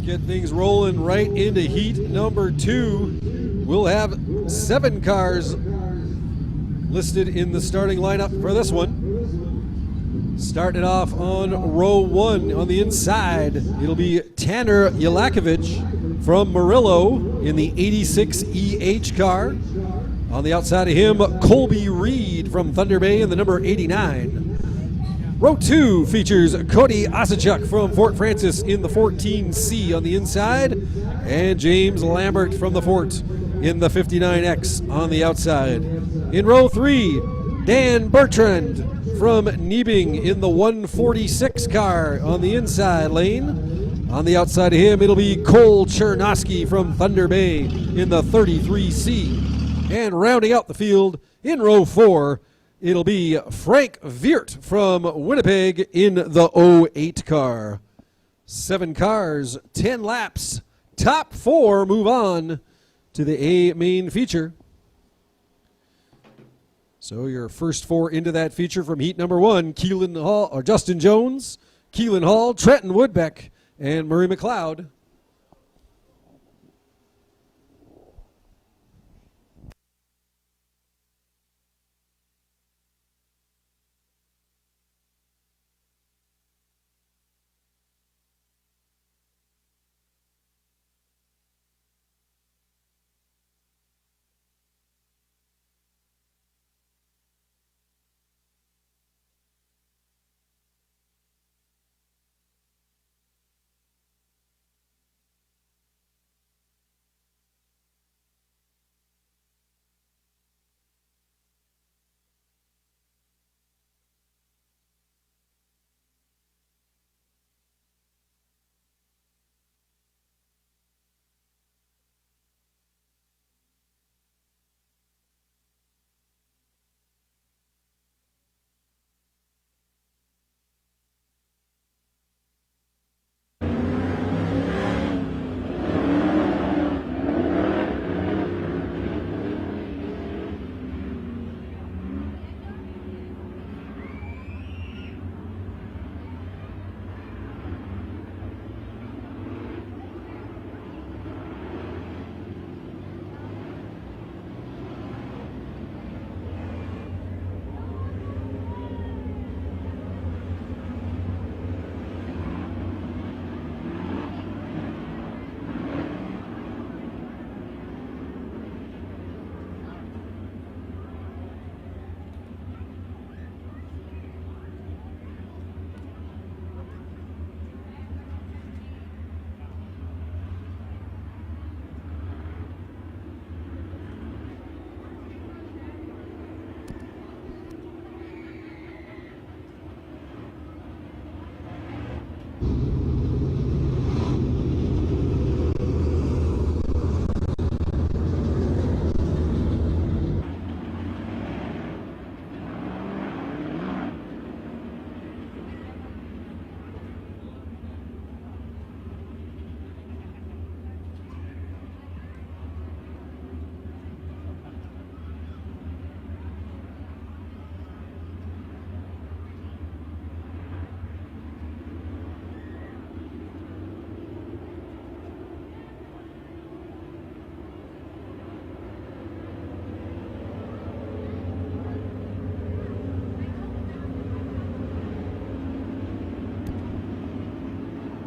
Get things rolling right into heat number 2. We'll have 7 cars listed in the starting lineup for this one. Starting off on row 1 on the inside, it'll be Tanner Yelakovich from Murillo in the 86 EH car. On the outside of him, Colby Reed from Thunder Bay in the number 89. Row 2 features Cody Osachuk from Fort Francis in the 14C on the inside, and James Lambert from the Fort in the 59X on the outside. In row 3, Dan Bertrand from Niebing in the 146 car on the inside lane. On the outside of him, it'll be Cole Chernosky from Thunder Bay in the 33C. And rounding out the field in row 4, it'll be Frank Veert from Winnipeg in the 08 car. 7 cars, 10 laps. Top 4 move on to the A main feature. So your first 4 into that feature from heat number 1, Keelan Hall, or Justin Jones, Keelan Hall, Trenton Woodbeck, and Murray McLeod.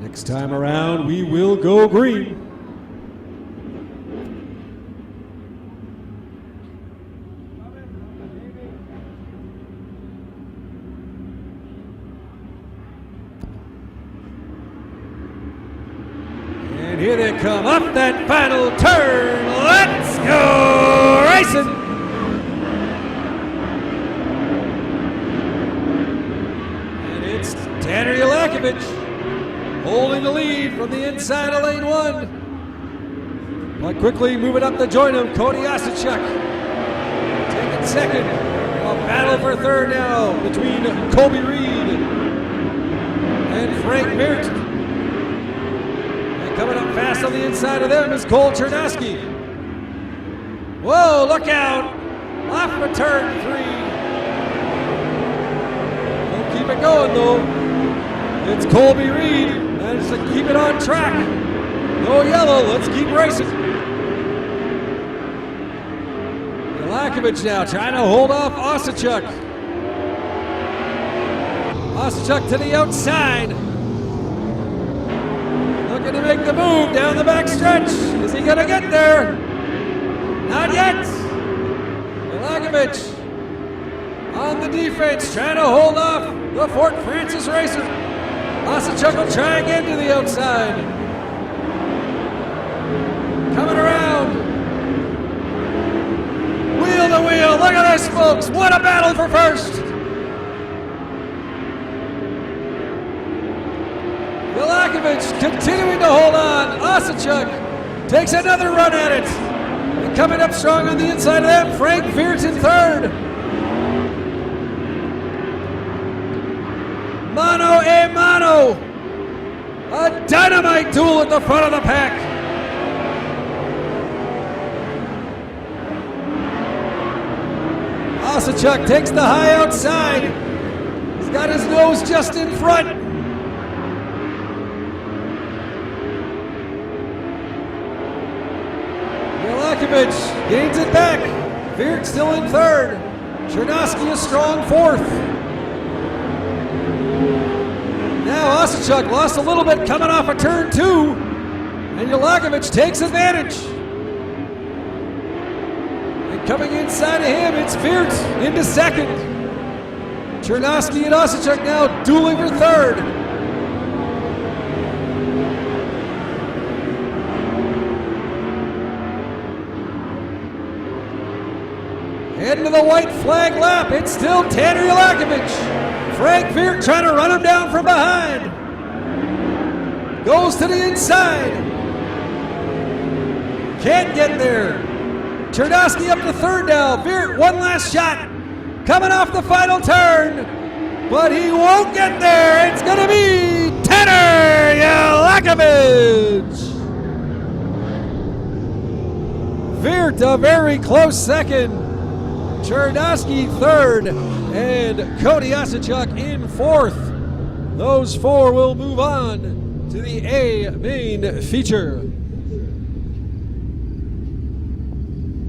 Next time around, we will go green. And here they come up that final turn. Let's go racing. And it's Tanner Yelakovich holding the lead from the inside of lane 1. But quickly moving up to join him, Cody Osachuk taking second. A battle for third now between Colby Reed and Frank Veert. And coming up fast on the inside of them is Cole Chernosky. Whoa, look out! Off of turn 3. We'll keep it going though. It's Colby Reed. Managed to keep it on track. No yellow. Let's keep racing. Jelakovic now trying to hold off Osachuk. Osachuk to the outside. Looking to make the move down the back stretch. Is he going to get there? Not yet. Jelakovic on the defense, trying to hold off the Fort Francis racer. Osachuk will try again to the outside. Coming around. Wheel to wheel. Look at this, folks. What a battle for first. Jelakovic continuing to hold on. Osachuk takes another run at it. And coming up strong on the inside of them, Frank Veert in third. Mano a mano. A dynamite duel at the front of the pack. Osachuk takes the high outside. He's got his nose just in front. Jelakovic gains it back. Veert still in third. Chernosky is strong fourth. Now Osachuk lost a little bit coming off of turn two, and Jelakovic takes advantage. And coming inside of him, it's Veert into second. Chernosky and Osachuk now dueling for third. Heading to the white flag lap, it's still Tanner Jelakovic. Frank Veert trying to run him down from behind. Goes to the inside. Can't get there. Chernosky up to third now. Veert, one last shot. Coming off the final turn. But he won't get there. It's going to be Tanner Jelakovic. Veert a very close second. Chernosky third. And Cody Osachuk in fourth. Those four will move on to the A main feature.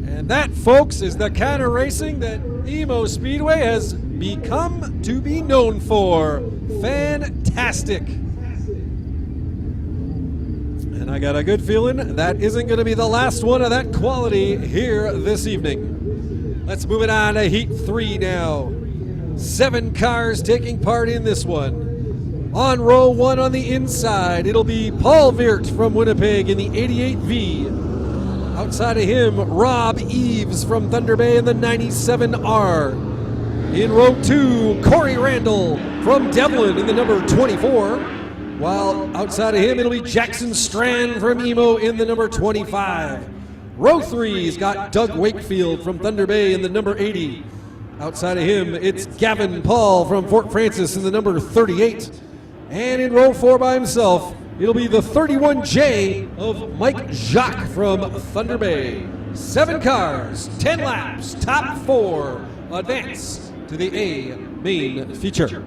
And that, folks, is the kind of racing that Emo Speedway has become to be known for. Fantastic. And I got a good feeling that isn't going to be the last one of that quality here this evening. Let's move it on to Heat 3 now. 7 cars taking part in this one. On row 1 on the inside, it'll be Paul Veert from Winnipeg in the 88V. Outside of him, Rob Eves from Thunder Bay in the 97R. In row 2, Corey Randall from Devlin in the number 24. While outside of him, it'll be Jackson Strand from Emo in the number 25. Row 3's got Doug Wakefield from Thunder Bay in the number 80. Outside of him, it's Gavin Paul from Fort Francis in the number 38. And in row 4 by himself, it'll be the 31J of Mike Jacques from Thunder Bay. 7 cars, 10 laps, top 4 advance to the A main feature.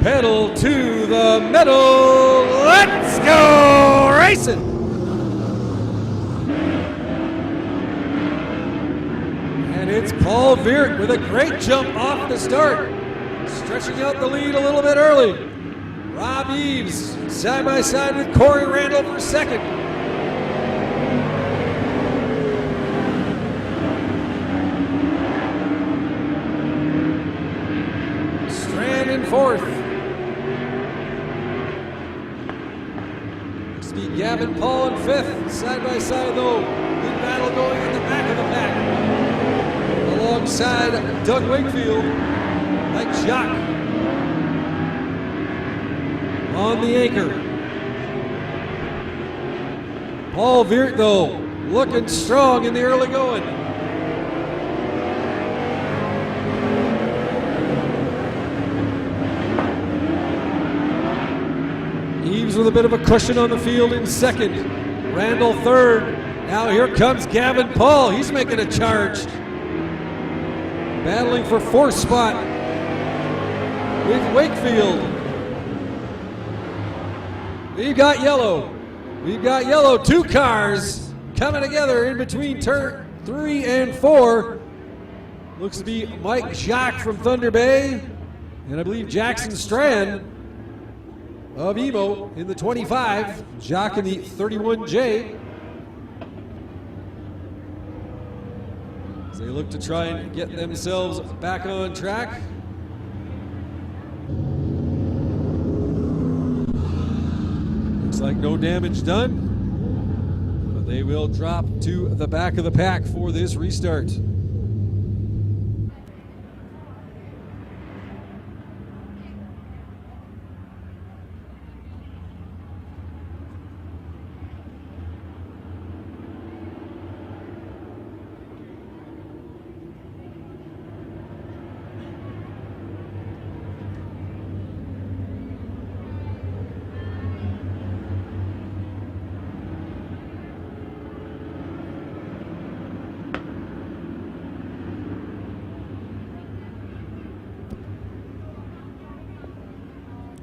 Pedal to the metal. Let's go racing. And it's Paul Veert with a great jump off the start, stretching out the lead a little bit early. Rob Eves side by side with Corey Randall for second. Strand in fourth. Gavin Paul in fifth, side by side though. Good battle going in the back of the pack. Alongside Doug Wakefield, like Jacques on the anchor. Paul Veert though, looking strong in the early going. Eves with a bit of a cushion on the field in second. Randall third. Now here comes Gavin Paul. He's making a charge. Battling for fourth spot with Wakefield. We've got yellow. We've got yellow. Two cars coming together in between turn 3 and 4. Looks to be Mike Jacques from Thunder Bay, and I believe Jackson Strand of Emo in the 25. Jacques in the 31J. As they look to try and get themselves back on track. Looks like no damage done, but they will drop to the back of the pack for this restart.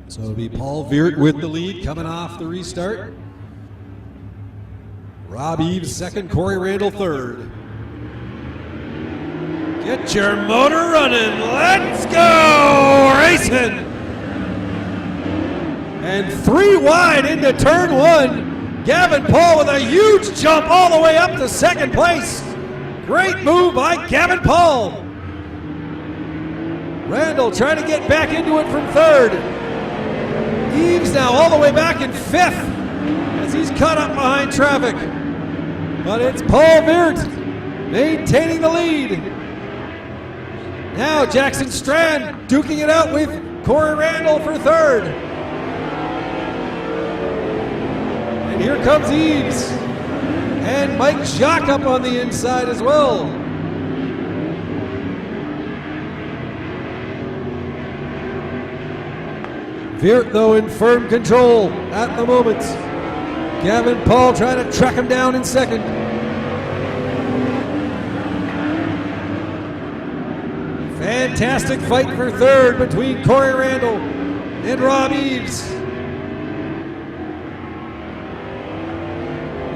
So it'll be Paul Veert with the lead coming off the restart. Rob Eves second, Corey Randall third. Get your motor running. Let's go racing. And 3 wide into turn 1. Gavin Paul with a huge jump all the way up to second place. Great move by Gavin Paul. Randall trying to get back into it from third. Eves now all the way back in 5th as he's caught up behind traffic. But it's Paul Veert maintaining the lead. Now Jackson Strand duking it out with Corey Randall for third. And here comes Eves. And Mike Jacques up on the inside as well. Veert, though, in firm control at the moment. Gavin Paul trying to track him down in second. Fantastic fight for third between Corey Randall and Rob Eves.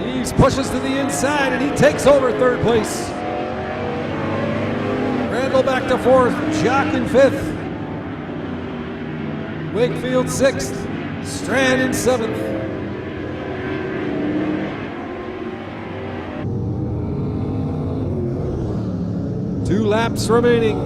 Eves pushes to the inside and he takes over third place. Randall back to fourth, Jacques in 5th. Wakefield 6th, Strand in 7th. Two laps remaining.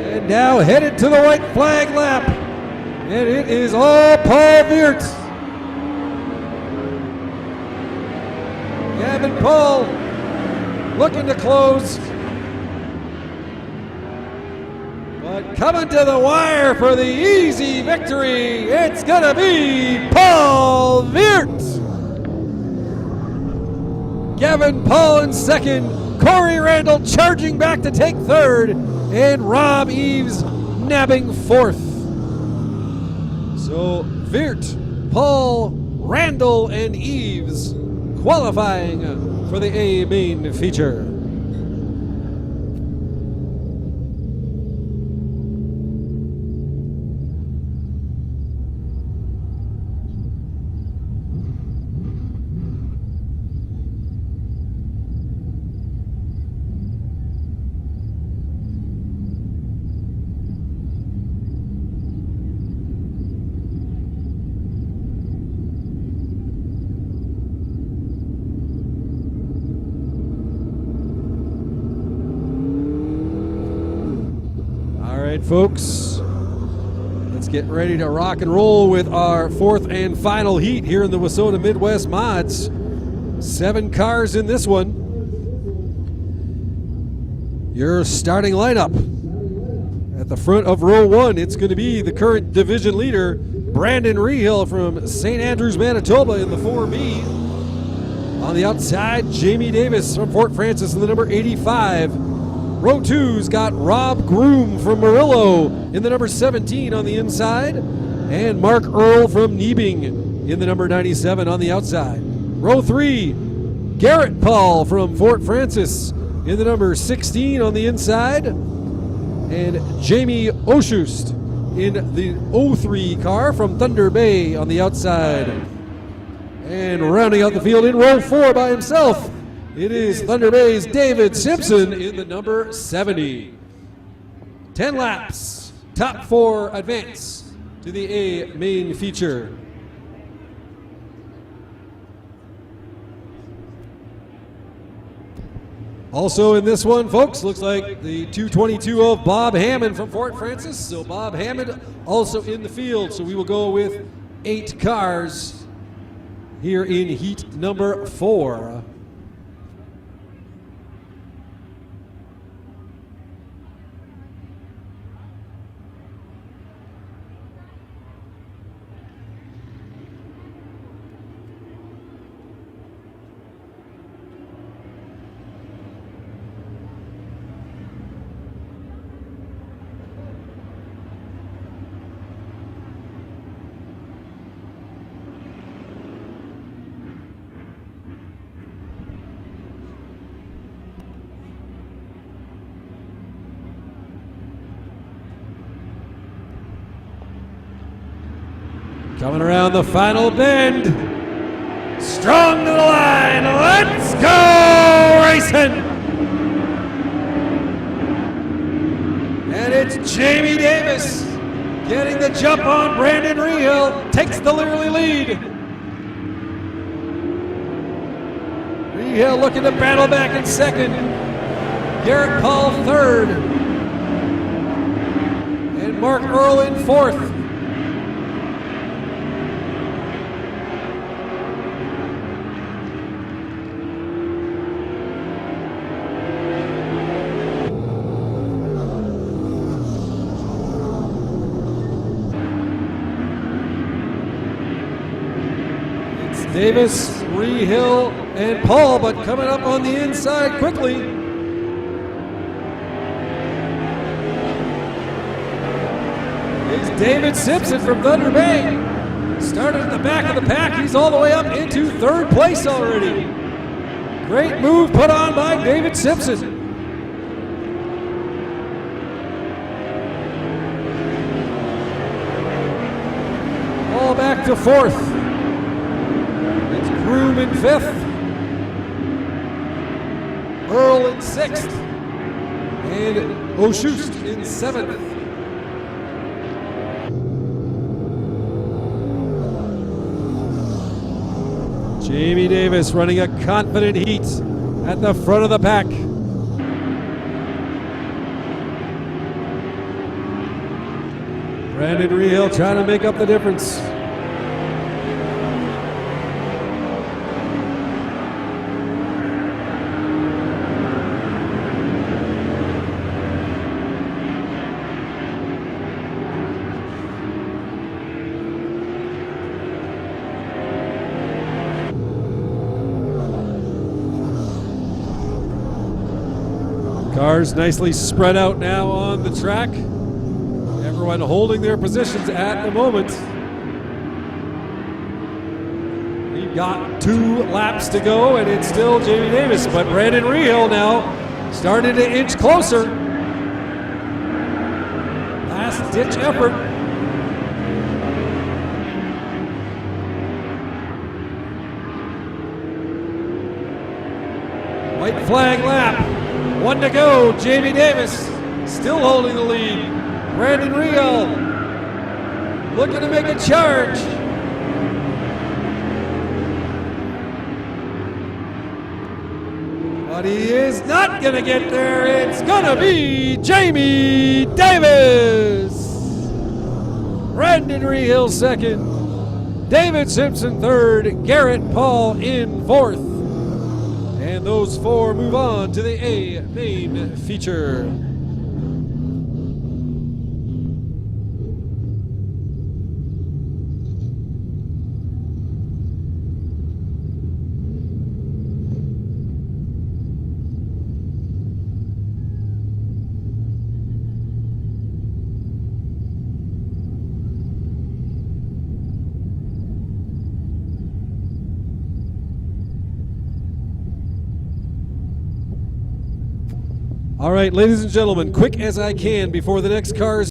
And now headed to the white flag lap. And it is all Paul Veert. Gavin Paul looking to close, but coming to the wire for the easy victory, it's gonna be Paul Veert. Gavin Paul in second, Corey Randall charging back to take third, and Rob Eves nabbing fourth. So Veert, Paul, Randall, and Eves qualifying for the A main feature. Folks, let's get ready to rock and roll with our fourth and final heat here in the Wissota Midwest Mods. 7 cars in this one. Your starting lineup. At the front of row 1, it's going to be the current division leader, Brandon Rehill from St. Andrews, Manitoba in the 4B. On the outside, Jamie Davis from Fort Francis in the number 85. Row two's got Rob Groom from Murillo in the number 17 on the inside, and Mark Earl from Niebing in the number 97 on the outside. Row three, Garrett Paul from Fort Francis in the number 16 on the inside, and Jamie Oshust in the 03 car from Thunder Bay on the outside. And rounding out the field in row four by himself, it is Thunder Bay's David Simpson in the number 70. 10 laps, top four advance to the A main feature. Also in this one, folks, looks like the 222 of Bob Hammond from Fort Francis. So Bob Hammond also in the field. So we will go with 8 cars here in heat number 4. Coming around the final bend. Strong to the line. Let's go racing. And it's Jamie Davis getting the jump on Brandon Rehill. Takes the early lead. Rehill looking to battle back in second. Garrett Paul third. And Mark Earl in fourth. Davis, Rehill, and Paul, but coming up on the inside quickly. Is David Simpson from Thunder Bay. Started at the back of the pack. He's all the way up into third place already. Great move put on by David Simpson. All back to fourth. Groom in fifth, Earl in sixth, and Oshust in seventh. Jamie Davis running a confident heat at the front of the pack. Brandon Rehill trying to make up the difference. Cars nicely spread out now on the track. Everyone holding their positions at the moment. We've got 2 laps to go, and it's still Jamie Davis, but Brandon Rehill now starting to inch closer. Last ditch effort. White flag lap. 1 to go. Jamie Davis still holding the lead. Brandon Rehill looking to make a charge. But he is not going to get there. It's going to be Jamie Davis. Brandon Rehill second. David Simpson third. Garrett Paul in fourth. And those 4 move on to the A main feature. All right, ladies and gentlemen, quick as I can before the next cars